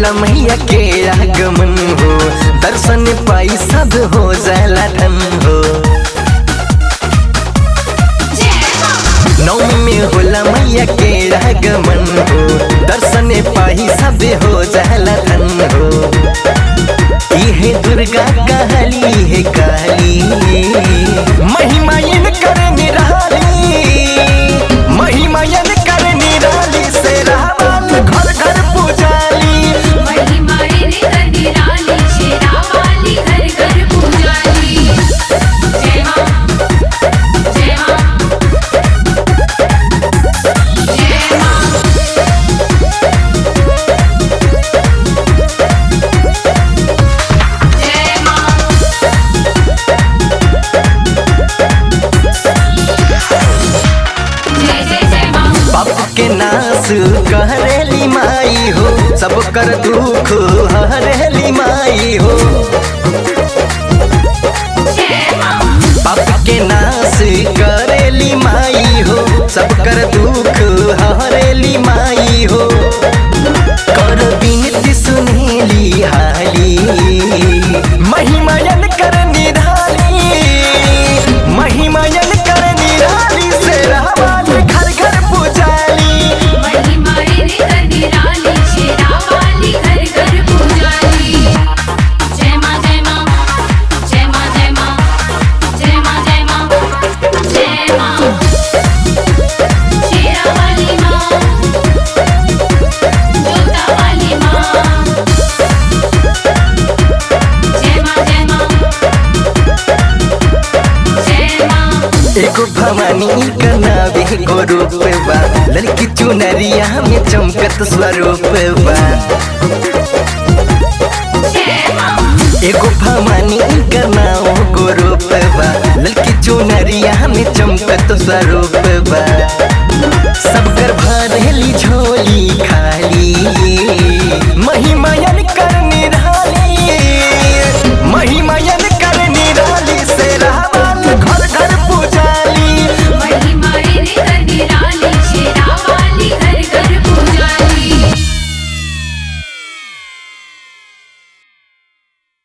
होला मैया के आगमन हो, दर्शन पाई सब हो जाला धन हो। नौमी में होला मैया के आगमन हो, दर्शन पाई सब हो जाला धन हो। ये दुर्गा कहली है काली, महिमा इनकर निराली, महिमा इनकर निराली से रावण घर घर पूजाली। महिमा इनकर निराली से रावण घर घर पूजाली। जय मां जय मां जय मां। पाप के नाश करेली माई हो, सब कर दुख हरेली माई हो। पाप के नाश करेली माई हो, सब कर दुख हरेली माई हो। कर बिनती सुनेली हाली, महिमा इनकर निराली, महिमा इनकर निराली से रावण घर घर पूजाली। महिमा इनकर निराली से रावण घर घर पूजाली। जय मां जय मां जय मां जय मां जय मां जय मां जय मां। शेरा वाली मां, जोता वाली मां। जय मां जय मां जय मां। एगो भवानी का नाम एगो रूप बा, लड़की चुनरिया में चमकत स्वरूप बा। एगो भवानी का नाम एगो रूप बा, लड़की चुनरिया में चमकत स्वरूप